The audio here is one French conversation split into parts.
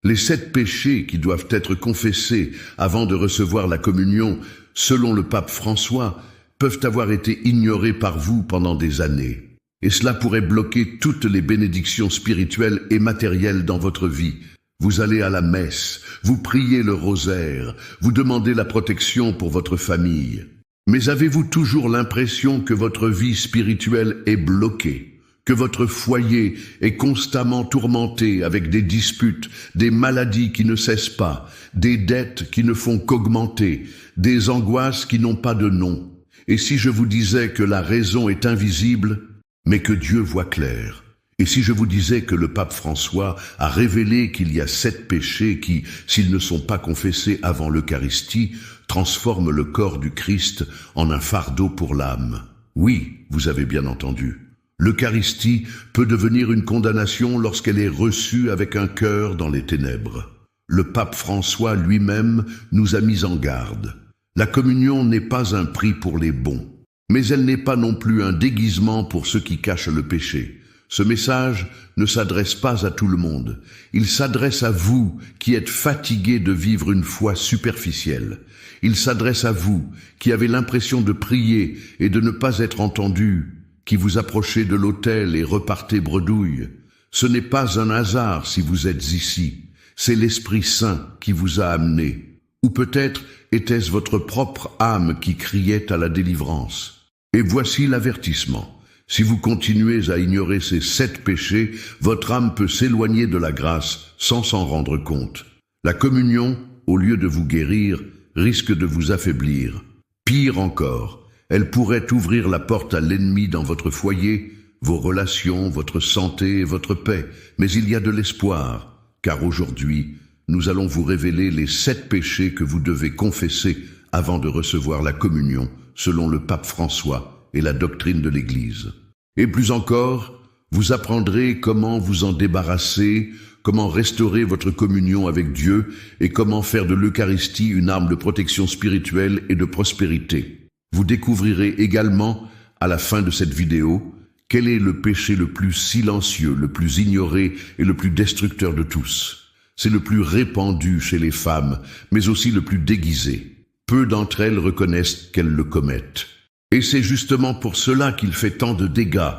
Les 7 péchés qui doivent être confessés avant de recevoir la communion, selon le pape François, peuvent avoir été ignorés par vous pendant des années. Et cela pourrait bloquer toutes les bénédictions spirituelles et matérielles dans votre vie. Vous allez à la messe, vous priez le rosaire, vous demandez la protection pour votre famille. Mais avez-vous toujours l'impression que votre vie spirituelle est bloquée, que votre foyer est constamment tourmenté avec des disputes, des maladies qui ne cessent pas, des dettes qui ne font qu'augmenter, des angoisses qui n'ont pas de nom? Et si je vous disais que la raison est invisible, mais que Dieu voit clair? Et si je vous disais que le pape François a révélé qu'il y a 7 péchés qui, s'ils ne sont pas confessés avant l'Eucharistie, transforment le corps du Christ en un fardeau pour l'âme? Oui, vous avez bien entendu. L'Eucharistie peut devenir une condamnation lorsqu'elle est reçue avec un cœur dans les ténèbres. Le pape François lui-même nous a mis en garde. La communion n'est pas un prix pour les bons, mais elle n'est pas non plus un déguisement pour ceux qui cachent le péché. Ce message ne s'adresse pas à tout le monde. Il s'adresse à vous qui êtes fatigués de vivre une foi superficielle. Il s'adresse à vous qui avez l'impression de prier et de ne pas être entendus, qui vous approchez de l'autel et repartez bredouille. Ce n'est pas un hasard si vous êtes ici. C'est l'Esprit Saint qui vous a amené. Ou peut-être était-ce votre propre âme qui criait à la délivrance. Et voici l'avertissement. Si vous continuez à ignorer ces 7 péchés, votre âme peut s'éloigner de la grâce sans s'en rendre compte. La communion, au lieu de vous guérir, risque de vous affaiblir. Pire encore, elle pourrait ouvrir la porte à l'ennemi dans votre foyer, vos relations, votre santé et votre paix. Mais il y a de l'espoir, car aujourd'hui, nous allons vous révéler les 7 péchés que vous devez confesser avant de recevoir la communion, selon le pape François et la doctrine de l'Église. Et plus encore, vous apprendrez comment vous en débarrasser, comment restaurer votre communion avec Dieu et comment faire de l'Eucharistie une arme de protection spirituelle et de prospérité. Vous découvrirez également, à la fin de cette vidéo, quel est le péché le plus silencieux, le plus ignoré et le plus destructeur de tous. C'est le plus répandu chez les femmes, mais aussi le plus déguisé. Peu d'entre elles reconnaissent qu'elles le commettent. Et c'est justement pour cela qu'il fait tant de dégâts.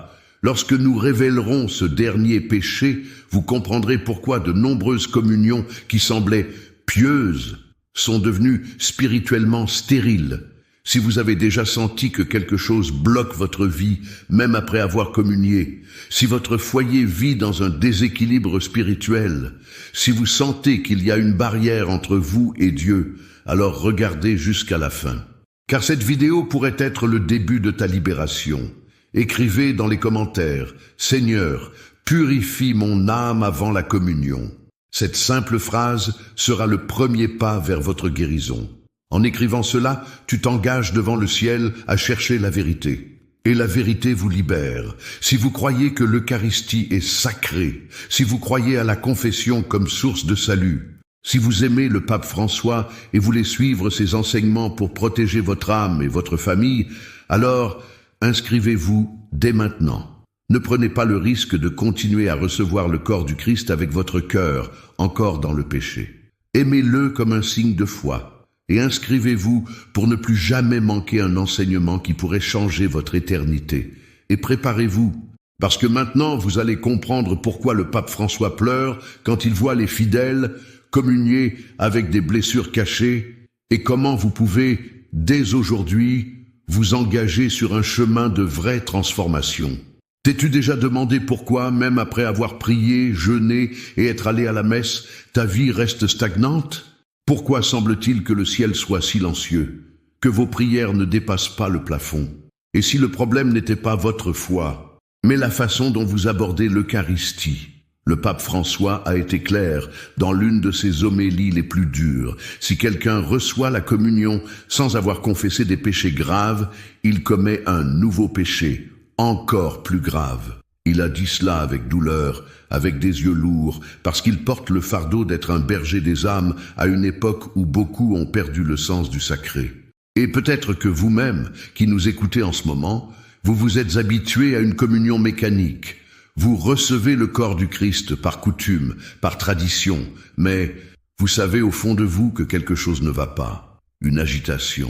Lorsque nous révélerons ce dernier péché, vous comprendrez pourquoi de nombreuses communions qui semblaient pieuses sont devenues spirituellement stériles. Si vous avez déjà senti que quelque chose bloque votre vie, même après avoir communié, si votre foyer vit dans un déséquilibre spirituel, si vous sentez qu'il y a une barrière entre vous et Dieu, alors regardez jusqu'à la fin. Car cette vidéo pourrait être le début de ta libération. Écrivez dans les commentaires « Seigneur, purifie mon âme avant la communion ». Cette simple phrase sera le premier pas vers votre guérison. En écrivant cela, tu t'engages devant le ciel à chercher la vérité. Et la vérité vous libère. Si vous croyez que l'Eucharistie est sacrée, si vous croyez à la confession comme source de salut, si vous aimez le pape François et voulez suivre ses enseignements pour protéger votre âme et votre famille, alors inscrivez-vous dès maintenant. Ne prenez pas le risque de continuer à recevoir le corps du Christ avec votre cœur, encore dans le péché. Aimez-le comme un signe de foi et inscrivez-vous pour ne plus jamais manquer un enseignement qui pourrait changer votre éternité. Et préparez-vous, parce que maintenant vous allez comprendre pourquoi le pape François pleure quand il voit les fidèles communier avec des blessures cachées et comment vous pouvez, dès aujourd'hui, vous engager sur un chemin de vraie transformation. T'es-tu déjà demandé pourquoi, même après avoir prié, jeûné et être allé à la messe, ta vie reste stagnante? Pourquoi semble-t-il que le ciel soit silencieux, que vos prières ne dépassent pas le plafond? Et si le problème n'était pas votre foi, mais la façon dont vous abordez l'Eucharistie? Le pape François a été clair dans l'une de ses homélies les plus dures. Si quelqu'un reçoit la communion sans avoir confessé des péchés graves, il commet un nouveau péché, encore plus grave. Il a dit cela avec douleur, avec des yeux lourds, parce qu'il porte le fardeau d'être un berger des âmes à une époque où beaucoup ont perdu le sens du sacré. Et peut-être que vous-même, qui nous écoutez en ce moment, vous vous êtes habitué à une communion mécanique. Vous recevez le corps du Christ par coutume, par tradition, mais vous savez au fond de vous que quelque chose ne va pas. Une agitation,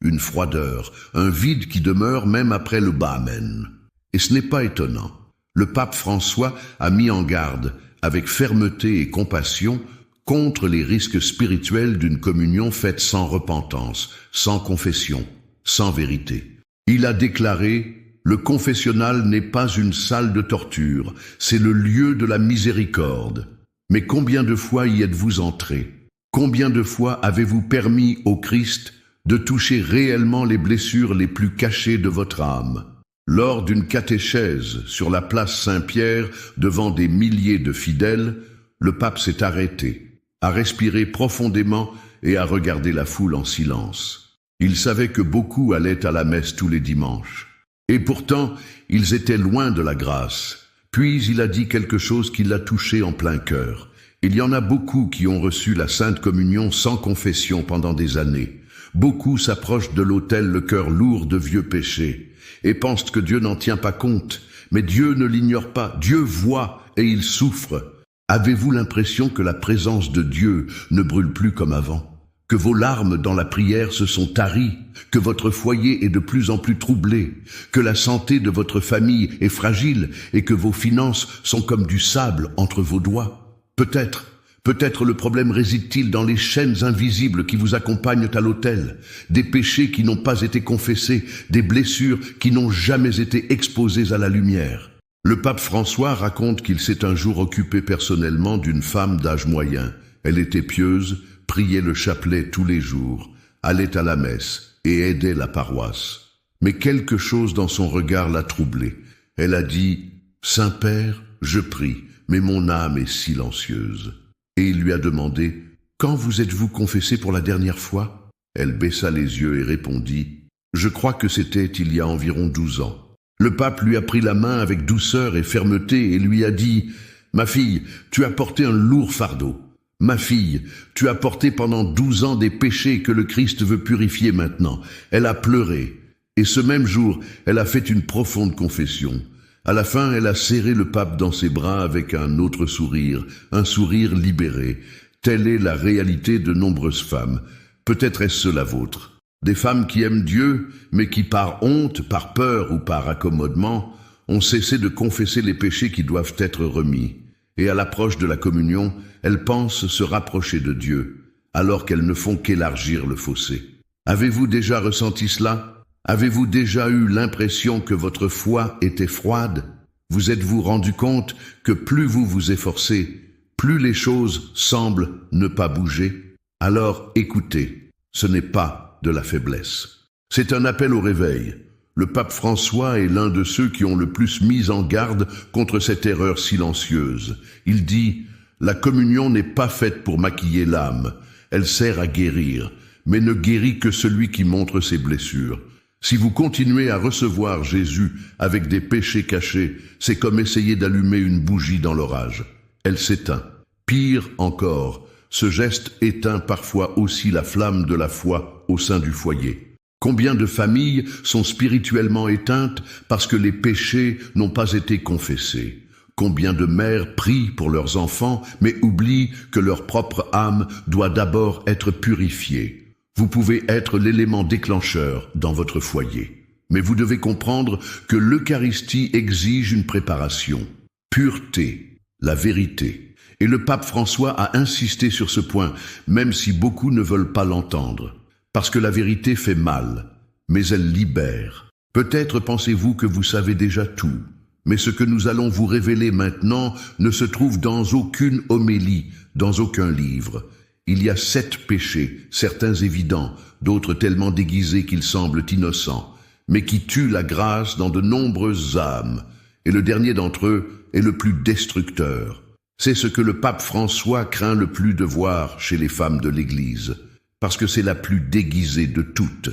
une froideur, un vide qui demeure même après le Amen. Et ce n'est pas étonnant. Le pape François a mis en garde, avec fermeté et compassion, contre les risques spirituels d'une communion faite sans repentance, sans confession, sans vérité. Il a déclaré: le confessionnal n'est pas une salle de torture, c'est le lieu de la miséricorde. Mais combien de fois y êtes-vous entrés? Combien de fois avez-vous permis au Christ de toucher réellement les blessures les plus cachées de votre âme? Lors d'une catéchèse sur la place Saint-Pierre, devant des milliers de fidèles, le pape s'est arrêté, a respiré profondément et a regardé la foule en silence. Il savait que beaucoup allaient à la messe tous les dimanches. Et pourtant, ils étaient loin de la grâce. Puis il a dit quelque chose qui l'a touché en plein cœur. Il y en a beaucoup qui ont reçu la Sainte Communion sans confession pendant des années. Beaucoup s'approchent de l'autel le cœur lourd de vieux péchés et pensent que Dieu n'en tient pas compte. Mais Dieu ne l'ignore pas. Dieu voit et il souffre. Avez-vous l'impression que la présence de Dieu ne brûle plus comme avant? Que vos larmes dans la prière se sont taries, que votre foyer est de plus en plus troublé, que la santé de votre famille est fragile et que vos finances sont comme du sable entre vos doigts? Peut-être le problème réside-t-il dans les chaînes invisibles qui vous accompagnent à l'autel, des péchés qui n'ont pas été confessés, des blessures qui n'ont jamais été exposées à la lumière. Le pape François raconte qu'il s'est un jour occupé personnellement d'une femme d'âge moyen. Elle était pieuse, priait le chapelet tous les jours, allait à la messe et aidait la paroisse. Mais quelque chose dans son regard l'a troublée. Elle a dit: « Saint-Père, je prie, mais mon âme est silencieuse. » Et il lui a demandé: « Quand vous êtes-vous confessé pour la dernière fois ?» Elle baissa les yeux et répondit: « Je crois que c'était il y a environ 12 ans. » Le pape lui a pris la main avec douceur et fermeté et lui a dit: « Ma fille, tu as porté un lourd fardeau. Ma fille, tu as porté pendant 12 ans des péchés que le Christ veut purifier maintenant. » Elle a pleuré. Et ce même jour, elle a fait une profonde confession. À la fin, elle a serré le pape dans ses bras avec un autre sourire, un sourire libéré. Telle est la réalité de nombreuses femmes. Peut-être est-ce la vôtre. Des femmes qui aiment Dieu, mais qui par honte, par peur ou par accommodement, ont cessé de confesser les péchés qui doivent être remis. Et à l'approche de la communion, elles pensent se rapprocher de Dieu, alors qu'elles ne font qu'élargir le fossé. Avez-vous déjà ressenti cela? Avez-vous déjà eu l'impression que votre foi était froide? Vous êtes-vous rendu compte que plus vous vous efforcez, plus les choses semblent ne pas bouger? Alors écoutez, ce n'est pas de la faiblesse. C'est un appel au réveil. Le pape François est l'un de ceux qui ont le plus mis en garde contre cette erreur silencieuse. Il dit: « La communion n'est pas faite pour maquiller l'âme. Elle sert à guérir, mais ne guérit que celui qui montre ses blessures. Si vous continuez à recevoir Jésus avec des péchés cachés, c'est comme essayer d'allumer une bougie dans l'orage. Elle s'éteint. Pire encore, ce geste éteint parfois aussi la flamme de la foi au sein du foyer. Combien de familles sont spirituellement éteintes parce que les péchés n'ont pas été confessés? Combien de mères prient pour leurs enfants, mais oublient que leur propre âme doit d'abord être purifiée? Vous pouvez être l'élément déclencheur dans votre foyer, mais vous devez comprendre que l'Eucharistie exige une préparation, pureté, la vérité. Et le pape François a insisté sur ce point, même si beaucoup ne veulent pas l'entendre. Parce que la vérité fait mal, mais elle libère. Peut-être pensez-vous que vous savez déjà tout, mais ce que nous allons vous révéler maintenant ne se trouve dans aucune homélie, dans aucun livre. Il y a 7 péchés, certains évidents, d'autres tellement déguisés qu'ils semblent innocents, mais qui tuent la grâce dans de nombreuses âmes. Et le dernier d'entre eux est le plus destructeur. C'est ce que le pape François craint le plus de voir chez les femmes de l'Église. Parce que c'est la plus déguisée de toutes,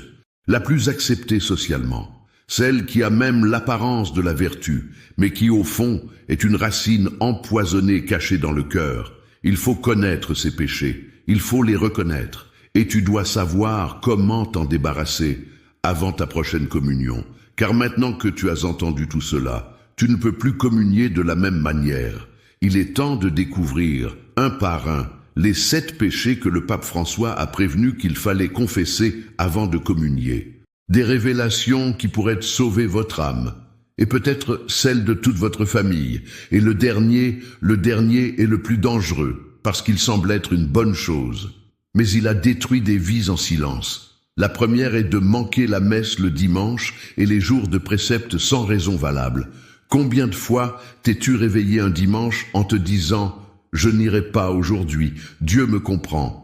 la plus acceptée socialement, celle qui a même l'apparence de la vertu, mais qui au fond est une racine empoisonnée cachée dans le cœur. Il faut connaître ces péchés, il faut les reconnaître, et tu dois savoir comment t'en débarrasser avant ta prochaine communion, car maintenant que tu as entendu tout cela, tu ne peux plus communier de la même manière. Il est temps de découvrir, un par un, les 7 péchés que le pape François a prévenu qu'il fallait confesser avant de communier. Des révélations qui pourraient sauver votre âme, et peut-être celle de toute votre famille. Et le dernier est le plus dangereux, parce qu'il semble être une bonne chose. Mais il a détruit des vies en silence. La première est de manquer la messe le dimanche et les jours de préceptes sans raison valable. Combien de fois t'es-tu réveillé un dimanche en te disant « Je n'irai pas aujourd'hui, Dieu me comprend ».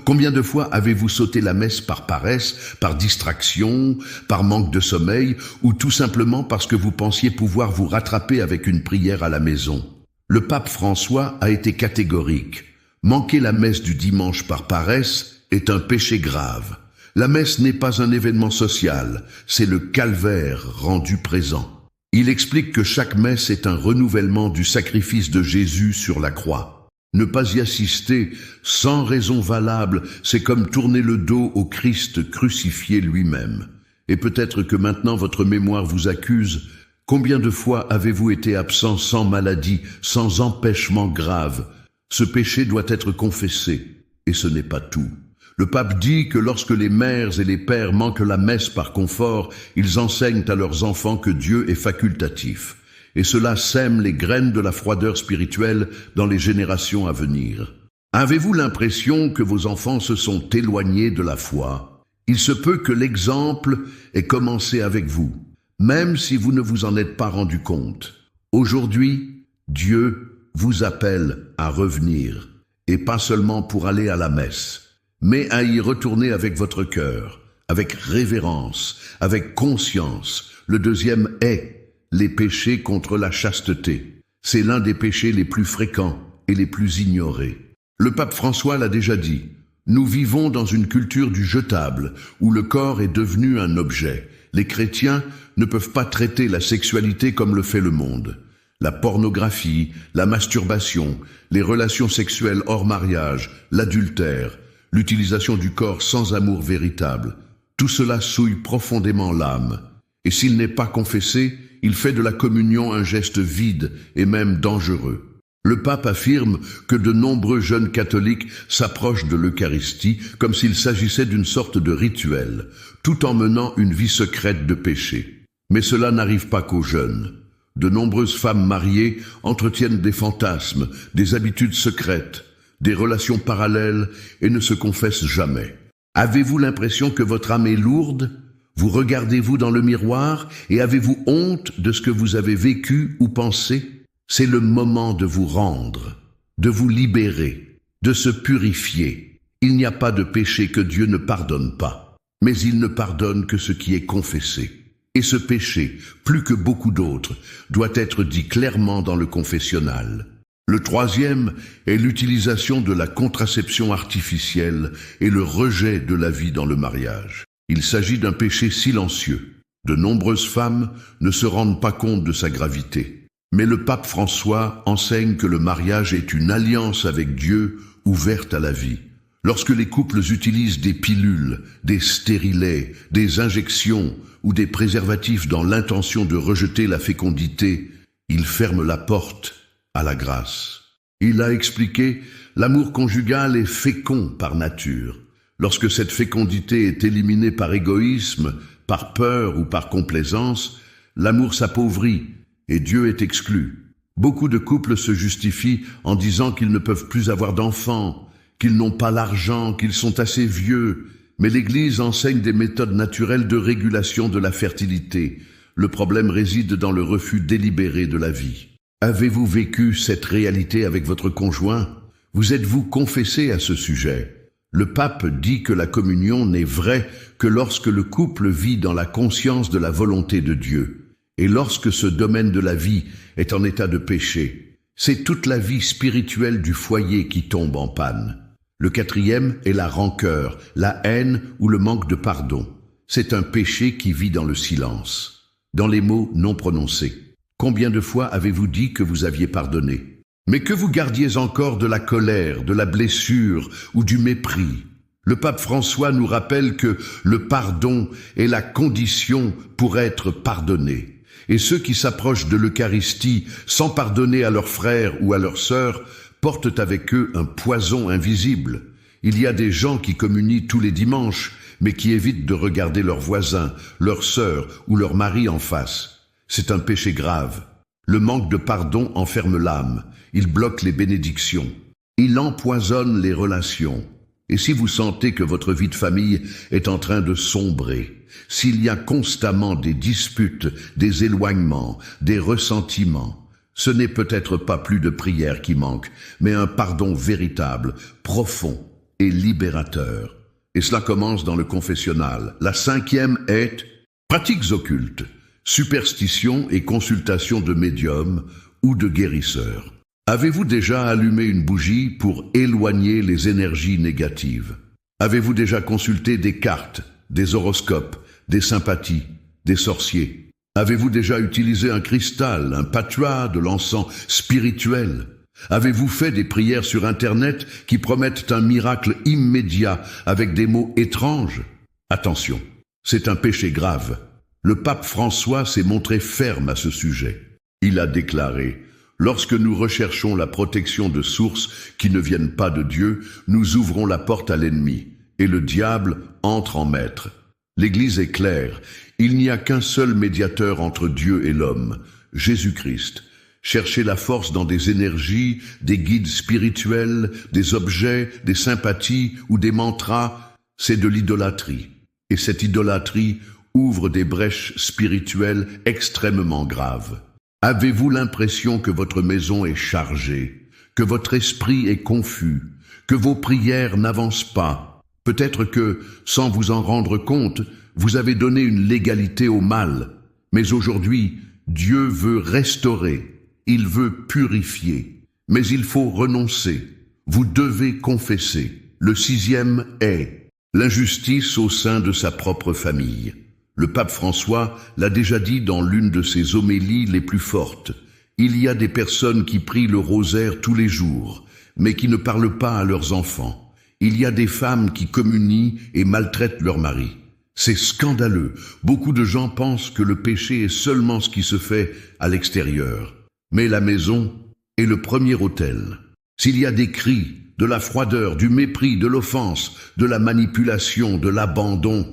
Combien de fois avez-vous sauté la messe par paresse, par distraction, par manque de sommeil, ou tout simplement parce que vous pensiez pouvoir vous rattraper avec une prière à la maison? Le pape François a été catégorique. Manquer la messe du dimanche par paresse est un péché grave. La messe n'est pas un événement social, c'est le calvaire rendu présent. Il explique que chaque messe est un renouvellement du sacrifice de Jésus sur la croix. Ne pas y assister sans raison valable, c'est comme tourner le dos au Christ crucifié lui-même. Et peut-être que maintenant votre mémoire vous accuse. Combien de fois avez-vous été absent sans maladie, sans empêchement grave? Ce péché doit être confessé, et ce n'est pas tout. Le pape dit que lorsque les mères et les pères manquent la messe par confort, ils enseignent à leurs enfants que Dieu est facultatif. Et cela sème les graines de la froideur spirituelle dans les générations à venir. Avez-vous l'impression que vos enfants se sont éloignés de la foi? Il se peut que l'exemple ait commencé avec vous, même si vous ne vous en êtes pas rendu compte. Aujourd'hui, Dieu vous appelle à revenir, et pas seulement pour aller à la messe, mais à y retourner avec votre cœur, avec révérence, avec conscience. Le deuxième est les péchés contre la chasteté. C'est l'un des péchés les plus fréquents et les plus ignorés. Le pape François l'a déjà dit, nous vivons dans une culture du jetable, où le corps est devenu un objet. Les chrétiens ne peuvent pas traiter la sexualité comme le fait le monde. La pornographie, la masturbation, les relations sexuelles hors mariage, l'adultère, l'utilisation du corps sans amour véritable, tout cela souille profondément l'âme. Et s'il n'est pas confessé, il fait de la communion un geste vide et même dangereux. Le pape affirme que de nombreux jeunes catholiques s'approchent de l'Eucharistie comme s'il s'agissait d'une sorte de rituel, tout en menant une vie secrète de péché. Mais cela n'arrive pas qu'aux jeunes. De nombreuses femmes mariées entretiennent des fantasmes, des habitudes secrètes, des relations parallèles et ne se confessent jamais. Avez-vous l'impression que votre âme est lourde? Vous regardez-vous dans le miroir et avez-vous honte de ce que vous avez vécu ou pensé? C'est le moment de vous rendre, de vous libérer, de se purifier. Il n'y a pas de péché que Dieu ne pardonne pas, mais il ne pardonne que ce qui est confessé. Et ce péché, plus que beaucoup d'autres, doit être dit clairement dans le confessionnal. Le troisième est l'utilisation de la contraception artificielle et le rejet de la vie dans le mariage. Il s'agit d'un péché silencieux. De nombreuses femmes ne se rendent pas compte de sa gravité. Mais le pape François enseigne que le mariage est une alliance avec Dieu ouverte à la vie. Lorsque les couples utilisent des pilules, des stérilets, des injections ou des préservatifs dans l'intention de rejeter la fécondité, ils ferment la porte à la grâce. Il a expliqué, l'amour conjugal est fécond par nature. Lorsque cette fécondité est éliminée par égoïsme, par peur ou par complaisance, l'amour s'appauvrit et Dieu est exclu. Beaucoup de couples se justifient en disant qu'ils ne peuvent plus avoir d'enfants, qu'ils n'ont pas l'argent, qu'ils sont assez vieux. Mais l'Église enseigne des méthodes naturelles de régulation de la fertilité. Le problème réside dans le refus délibéré de la vie. Avez-vous vécu cette réalité avec votre conjoint? Vous êtes-vous confessé à ce sujet? Le pape dit que la communion n'est vraie que lorsque le couple vit dans la conscience de la volonté de Dieu. Et lorsque ce domaine de la vie est en état de péché, c'est toute la vie spirituelle du foyer qui tombe en panne. Le quatrième est la rancœur, la haine ou le manque de pardon. C'est un péché qui vit dans le silence, dans les mots non prononcés. Combien de fois avez-vous dit que vous aviez pardonné, mais que vous gardiez encore de la colère, de la blessure ou du mépris? Le pape François nous rappelle que le pardon est la condition pour être pardonné. Et ceux qui s'approchent de l'Eucharistie sans pardonner à leurs frères ou à leurs sœurs portent avec eux un poison invisible. Il y a des gens qui communient tous les dimanches, mais qui évitent de regarder leurs voisins, leurs sœurs ou leur mari en face. C'est un péché grave. Le manque de pardon enferme l'âme. Il bloque les bénédictions. Il empoisonne les relations. Et si vous sentez que votre vie de famille est en train de sombrer, s'il y a constamment des disputes, des éloignements, des ressentiments, ce n'est peut-être pas plus de prière qui manque, mais un pardon véritable, profond et libérateur. Et cela commence dans le confessionnal. La 5e est pratiques occultes, superstitions et consultations de médiums ou de guérisseurs. Avez-vous déjà allumé une bougie pour éloigner les énergies négatives? Avez-vous déjà consulté des cartes, des horoscopes, des sympathies, des sorciers? Avez-vous déjà utilisé un cristal, un patua, de l'encens spirituel? Avez-vous fait des prières sur Internet qui promettent un miracle immédiat avec des mots étranges? Attention, c'est un péché grave. Le pape François s'est montré ferme à ce sujet. Il a déclaré: lorsque nous recherchons la protection de sources qui ne viennent pas de Dieu, nous ouvrons la porte à l'ennemi, et le diable entre en maître. L'Église est claire, il n'y a qu'un seul médiateur entre Dieu et l'homme, Jésus-Christ. Chercher la force dans des énergies, des guides spirituels, des objets, des sympathies ou des mantras, c'est de l'idolâtrie. Et cette idolâtrie ouvre des brèches spirituelles extrêmement graves. Avez-vous l'impression que votre maison est chargée, que votre esprit est confus, que vos prières n'avancent pas? Peut-être que, sans vous en rendre compte, vous avez donné une légalité au mal. Mais aujourd'hui, Dieu veut restaurer, il veut purifier. Mais il faut renoncer. Vous devez confesser. Le 6e est l'injustice au sein de sa propre famille. Le pape François l'a déjà dit dans l'une de ses homélies les plus fortes. Il y a des personnes qui prient le rosaire tous les jours, mais qui ne parlent pas à leurs enfants. Il y a des femmes qui communient et maltraitent leur mari. C'est scandaleux. Beaucoup de gens pensent que le péché est seulement ce qui se fait à l'extérieur. Mais la maison est le premier autel. S'il y a des cris, de la froideur, du mépris, de l'offense, de la manipulation, de l'abandon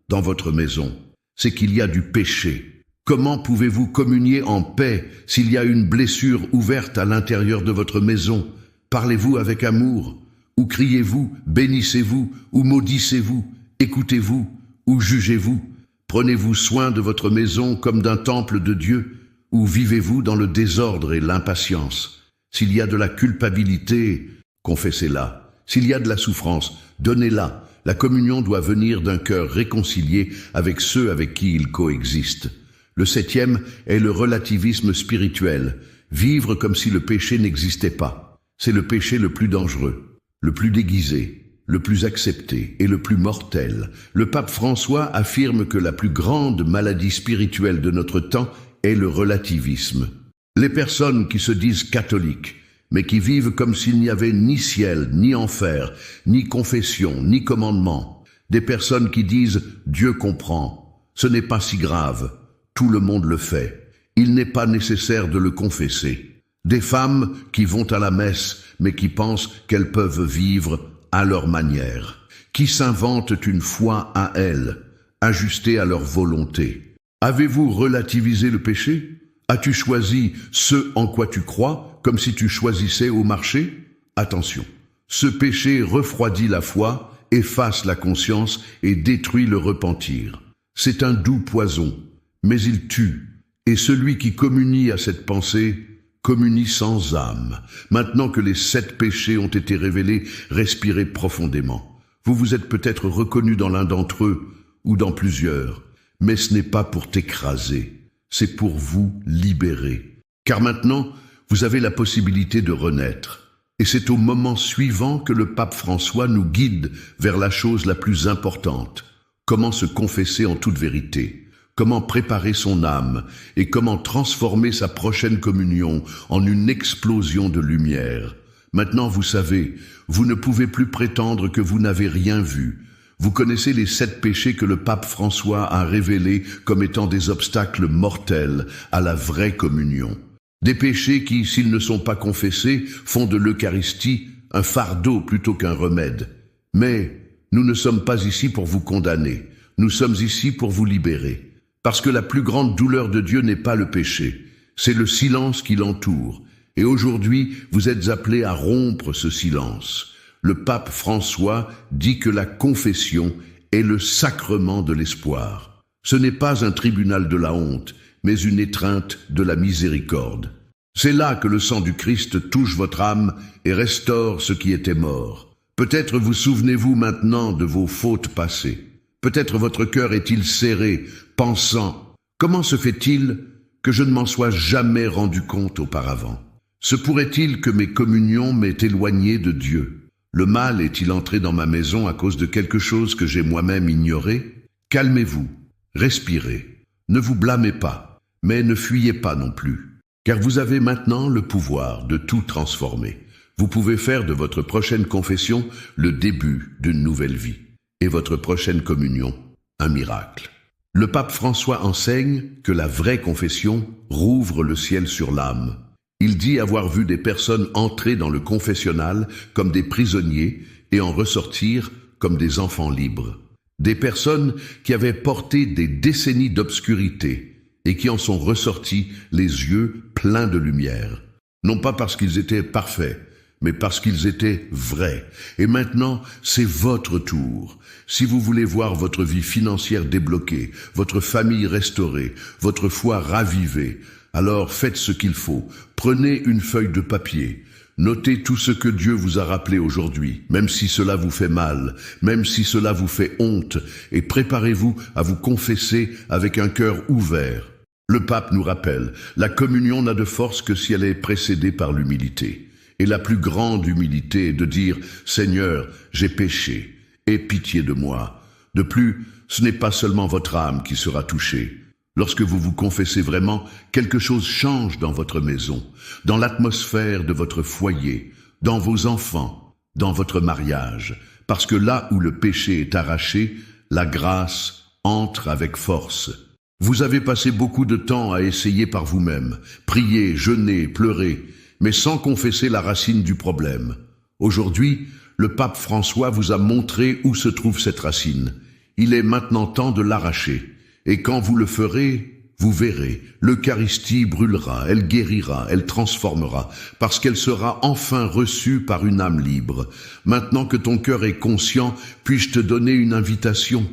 dans votre maison, c'est qu'il y a du péché. Comment pouvez-vous communier en paix s'il y a une blessure ouverte à l'intérieur de votre maison? Parlez-vous avec amour? Ou criez-vous, bénissez-vous, ou maudissez-vous? Écoutez-vous, ou jugez-vous? Prenez-vous soin de votre maison comme d'un temple de Dieu? Ou vivez-vous dans le désordre et l'impatience? S'il y a de la culpabilité, confessez-la. S'il y a de la souffrance, donnez-la. La communion doit venir d'un cœur réconcilié avec ceux avec qui il coexiste. Le 7e est le relativisme spirituel, vivre comme si le péché n'existait pas. C'est le péché le plus dangereux, le plus déguisé, le plus accepté et le plus mortel. Le pape François affirme que la plus grande maladie spirituelle de notre temps est le relativisme. Les personnes qui se disent catholiques, mais qui vivent comme s'il n'y avait ni ciel, ni enfer, ni confession, ni commandement. Des personnes qui disent « Dieu comprend ». Ce n'est pas si grave, tout le monde le fait. Il n'est pas nécessaire de le confesser. Des femmes qui vont à la messe, mais qui pensent qu'elles peuvent vivre à leur manière, qui s'inventent une foi à elles, ajustée à leur volonté. Avez-vous relativisé le péché? As-tu choisi ce en quoi tu crois, comme si tu choisissais au marché? Attention, ce péché refroidit la foi, efface la conscience et détruit le repentir. C'est un doux poison, mais il tue. Et celui qui communie à cette pensée communie sans âme. Maintenant que les 7 péchés ont été révélés, respirez profondément. Vous vous êtes peut-être reconnu dans l'un d'entre eux, ou dans plusieurs, mais ce n'est pas pour t'écraser, c'est pour vous libérer. Car maintenant, vous avez la possibilité de renaître. Et c'est au moment suivant que le pape François nous guide vers la chose la plus importante. Comment se confesser en toute vérité, comment préparer son âme et comment transformer sa prochaine communion en une explosion de lumière. Maintenant, vous savez, vous ne pouvez plus prétendre que vous n'avez rien vu. Vous connaissez les 7 péchés que le pape François a révélés comme étant des obstacles mortels à la vraie communion. Des péchés qui, s'ils ne sont pas confessés, font de l'Eucharistie un fardeau plutôt qu'un remède. Mais nous ne sommes pas ici pour vous condamner, nous sommes ici pour vous libérer. Parce que la plus grande douleur de Dieu n'est pas le péché, c'est le silence qui l'entoure. Et aujourd'hui, vous êtes appelés à rompre ce silence. Le pape François dit que la confession est le sacrement de l'espoir. Ce n'est pas un tribunal de la honte, mais une étreinte de la miséricorde. C'est là que le sang du Christ touche votre âme et restaure ce qui était mort. Peut-être vous souvenez-vous maintenant de vos fautes passées. Peut-être votre cœur est-il serré, pensant « Comment se fait-il que je ne m'en sois jamais rendu compte auparavant? Se pourrait-il que mes communions m'aient éloigné de Dieu? Le mal est-il entré dans ma maison à cause de quelque chose que j'ai moi-même ignoré? Calmez-vous, respirez, ne vous blâmez pas, mais ne fuyez pas non plus, car vous avez maintenant le pouvoir de tout transformer. Vous pouvez faire de votre prochaine confession le début d'une nouvelle vie, et votre prochaine communion un miracle. Le pape François enseigne que la vraie confession rouvre le ciel sur l'âme. Il dit avoir vu des personnes entrer dans le confessionnal comme des prisonniers et en ressortir comme des enfants libres. Des personnes qui avaient porté des décennies d'obscurité et qui en sont ressorties les yeux pleins de lumière. Non pas parce qu'ils étaient parfaits, mais parce qu'ils étaient vrais. Et maintenant, c'est votre tour. Si vous voulez voir votre vie financière débloquée, votre famille restaurée, votre foi ravivée, alors faites ce qu'il faut. Prenez une feuille de papier. Notez tout ce que Dieu vous a rappelé aujourd'hui, même si cela vous fait mal, même si cela vous fait honte, et préparez-vous à vous confesser avec un cœur ouvert. Le pape nous rappelle, la communion n'a de force que si elle est précédée par l'humilité. Et la plus grande humilité est de dire « Seigneur, j'ai péché, aie pitié de moi ». De plus, ce n'est pas seulement votre âme qui sera touchée. Lorsque vous vous confessez vraiment, quelque chose change dans votre maison, dans l'atmosphère de votre foyer, dans vos enfants, dans votre mariage. Parce que là où le péché est arraché, la grâce entre avec force. Vous avez passé beaucoup de temps à essayer par vous-même, prier, jeûner, pleurer, mais sans confesser la racine du problème. Aujourd'hui, le pape François vous a montré où se trouve cette racine. Il est maintenant temps de l'arracher. Et quand vous le ferez, vous verrez, l'Eucharistie brûlera, elle guérira, elle transformera, parce qu'elle sera enfin reçue par une âme libre. Maintenant que ton cœur est conscient, puis-je te donner une invitation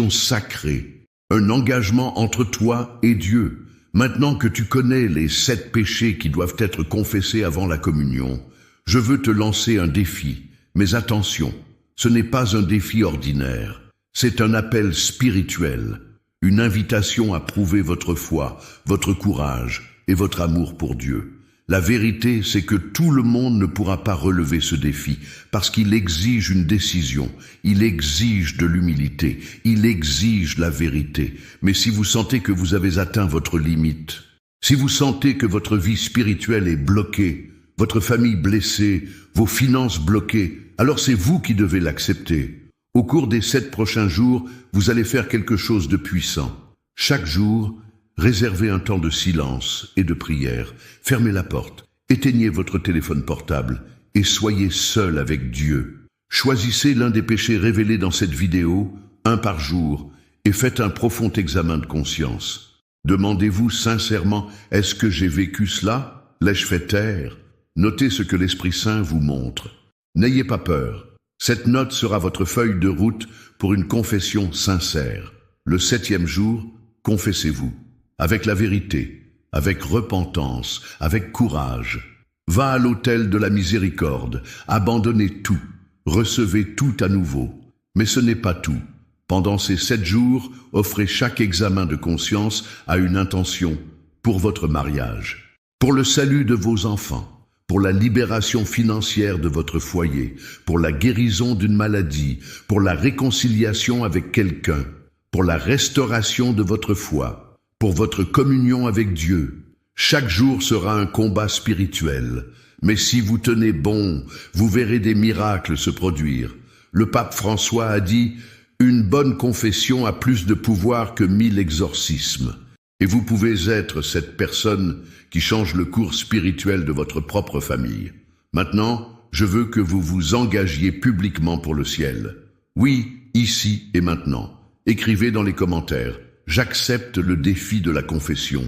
sacrée, un engagement entre toi et Dieu. Maintenant que tu connais les 7 péchés qui doivent être confessés avant la communion, je veux te lancer un défi. Mais attention, ce n'est pas un défi ordinaire. C'est un appel spirituel, une invitation à prouver votre foi, votre courage et votre amour pour Dieu. La vérité, c'est que tout le monde ne pourra pas relever ce défi, parce qu'il exige une décision, il exige de l'humilité, il exige la vérité. Mais si vous sentez que vous avez atteint votre limite, si vous sentez que votre vie spirituelle est bloquée, votre famille blessée, vos finances bloquées, alors c'est vous qui devez l'accepter. Au cours des 7 prochains jours, vous allez faire quelque chose de puissant. Chaque jour, réservez un temps de silence et de prière. Fermez la porte, éteignez votre téléphone portable et soyez seul avec Dieu. Choisissez l'un des péchés révélés dans cette vidéo, un par jour, et faites un profond examen de conscience. Demandez-vous sincèrement, est-ce que j'ai vécu cela? L'ai-je fait taire? Notez ce que l'Esprit Saint vous montre. N'ayez pas peur. Cette note sera votre feuille de route pour une confession sincère. Le 7e jour, confessez-vous, avec la vérité, avec repentance, avec courage. Va à l'autel de la miséricorde, abandonnez tout, recevez tout à nouveau. Mais ce n'est pas tout. Pendant ces 7 jours, offrez chaque examen de conscience à une intention pour votre mariage, pour le salut de vos enfants, pour la libération financière de votre foyer, pour la guérison d'une maladie, pour la réconciliation avec quelqu'un, pour la restauration de votre foi, pour votre communion avec Dieu. Chaque jour sera un combat spirituel, mais si vous tenez bon, vous verrez des miracles se produire. Le pape François a dit « Une bonne confession a plus de pouvoir que 1000 exorcismes ». Et vous pouvez être cette personne qui change le cours spirituel de votre propre famille. Maintenant, je veux que vous vous engagiez publiquement pour le ciel. Oui, ici et maintenant. Écrivez dans les commentaires « J'accepte le défi de la confession ».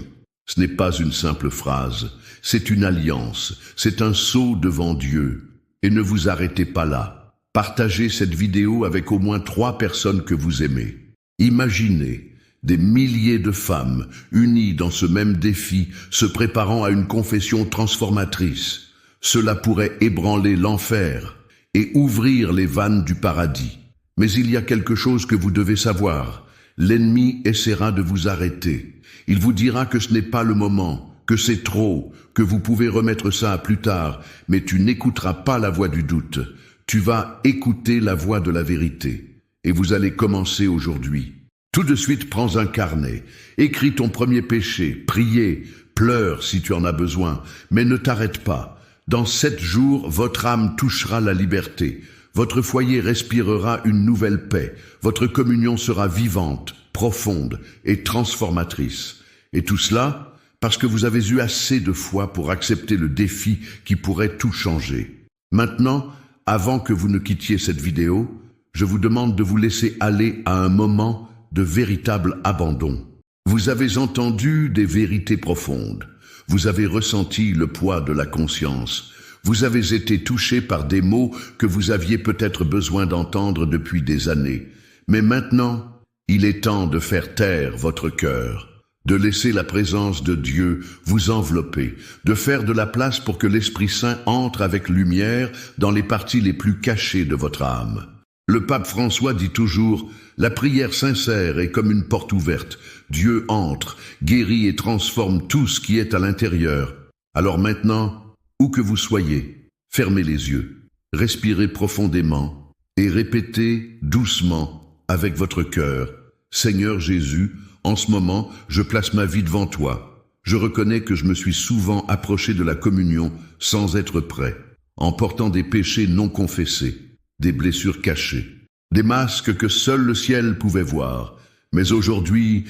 Ce n'est pas une simple phrase, c'est une alliance, c'est un saut devant Dieu. Et ne vous arrêtez pas là. Partagez cette vidéo avec au moins 3 personnes que vous aimez. Imaginez des milliers de femmes unies dans ce même défi, se préparant à une confession transformatrice. Cela pourrait ébranler l'enfer et ouvrir les vannes du paradis. Mais il y a quelque chose que vous devez savoir. L'ennemi essaiera de vous arrêter. Il vous dira que ce n'est pas le moment, que c'est trop, que vous pouvez remettre ça à plus tard, mais tu n'écouteras pas la voix du doute. Tu vas écouter la voix de la vérité. Et vous allez commencer aujourd'hui. Tout de suite, prends un carnet, écris ton premier péché, priez, pleure si tu en as besoin, mais ne t'arrête pas. Dans 7 jours, votre âme touchera la liberté. Votre foyer respirera une nouvelle paix. Votre communion sera vivante, profonde et transformatrice. Et tout cela parce que vous avez eu assez de foi pour accepter le défi qui pourrait tout changer. Maintenant, avant que vous ne quittiez cette vidéo, je vous demande de vous laisser aller à un moment de véritable abandon. Vous avez entendu des vérités profondes. Vous avez ressenti le poids de la conscience. Vous avez été touché par des mots que vous aviez peut-être besoin d'entendre depuis des années. Mais maintenant, il est temps de faire taire votre cœur, de laisser la présence de Dieu vous envelopper, de faire de la place pour que l'Esprit Saint entre avec lumière dans les parties les plus cachées de votre âme. Le pape François dit toujours « La prière sincère est comme une porte ouverte. Dieu entre, guérit et transforme tout ce qui est à l'intérieur. » Alors maintenant, où que vous soyez, fermez les yeux, respirez profondément et répétez doucement avec votre cœur « Seigneur Jésus, en ce moment, je place ma vie devant toi. Je reconnais que je me suis souvent approché de la communion sans être prêt, en portant des péchés non confessés, des blessures cachées, des masques que seul le ciel pouvait voir. Mais aujourd'hui,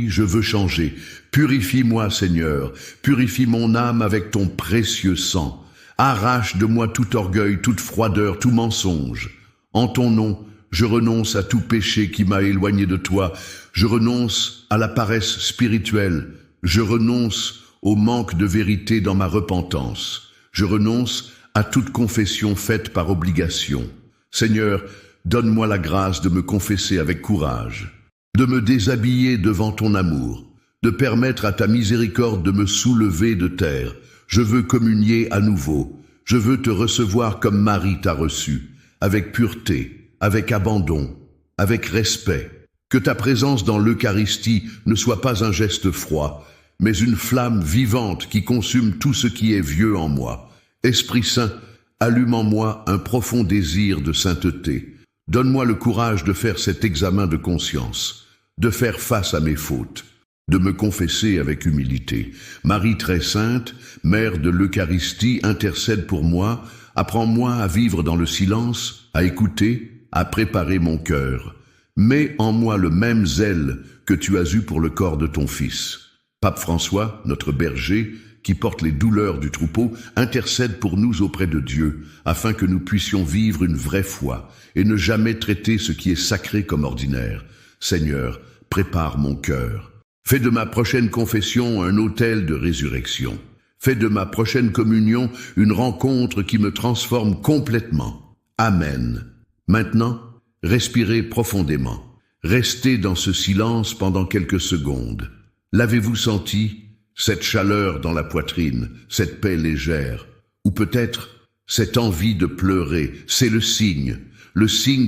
je veux changer. Purifie-moi, Seigneur, purifie mon âme avec ton précieux sang. Arrache de moi tout orgueil, toute froideur, tout mensonge. En ton nom, je renonce à tout péché qui m'a éloigné de toi. Je renonce à la paresse spirituelle. Je renonce au manque de vérité dans ma repentance. Je renonce à toute confession faite par obligation. Seigneur, donne-moi la grâce de me confesser avec courage, de me déshabiller devant ton amour, de permettre à ta miséricorde de me soulever de terre. Je veux communier à nouveau. Je veux te recevoir comme Marie t'a reçu, avec pureté, avec abandon, avec respect. Que ta présence dans l'Eucharistie ne soit pas un geste froid, mais une flamme vivante qui consume tout ce qui est vieux en moi. Esprit Saint, allume en moi un profond désir de sainteté. Donne-moi le courage de faire cet examen de conscience, de faire face à mes fautes, de me confesser avec humilité. Marie très sainte, Mère de l'Eucharistie, intercède pour moi, apprends-moi à vivre dans le silence, à écouter, à préparer mon cœur. Mets en moi le même zèle que tu as eu pour le corps de ton Fils. Pape François, notre berger, qui porte les douleurs du troupeau, intercède pour nous auprès de Dieu, afin que nous puissions vivre une vraie foi et ne jamais traiter ce qui est sacré comme ordinaire. Seigneur, prépare mon cœur. Fais de ma prochaine confession un autel de résurrection. Fais de ma prochaine communion une rencontre qui me transforme complètement. Amen. Maintenant, respirez profondément. Restez dans ce silence pendant quelques secondes. L'avez-vous senti, cette chaleur dans la poitrine, cette paix légère? Ou peut-être cette envie de pleurer? C'est le signe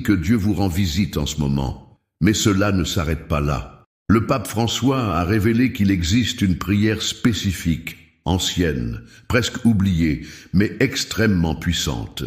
que Dieu vous rend visite en ce moment. Mais cela ne s'arrête pas là. Le pape François a révélé qu'il existe une prière spécifique, ancienne, presque oubliée, mais extrêmement puissante.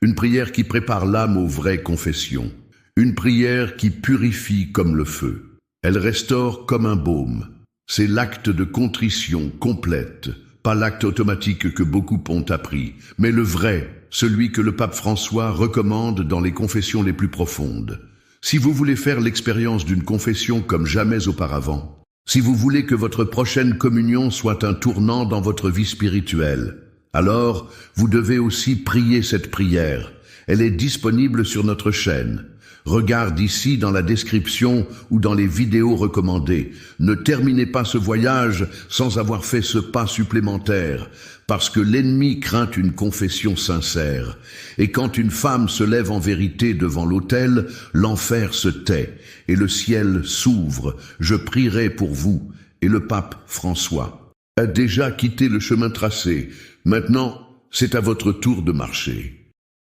Une prière qui prépare l'âme aux vraies confessions. Une prière qui purifie comme le feu. Elle restaure comme un baume. C'est l'acte de contrition complète, pas l'acte automatique que beaucoup ont appris, mais le vrai, celui que le pape François recommande dans les confessions les plus profondes. Si vous voulez faire l'expérience d'une confession comme jamais auparavant, si vous voulez que votre prochaine communion soit un tournant dans votre vie spirituelle, alors vous devez aussi prier cette prière. Elle est disponible sur notre chaîne. Regarde ici dans la description ou dans les vidéos recommandées. Ne terminez pas ce voyage sans avoir fait ce pas supplémentaire, parce que l'ennemi craint une confession sincère. Et quand une femme se lève en vérité devant l'autel, l'enfer se tait et le ciel s'ouvre. Je prierai pour vous. Et le pape François a déjà quitté le chemin tracé. Maintenant, c'est à votre tour de marcher.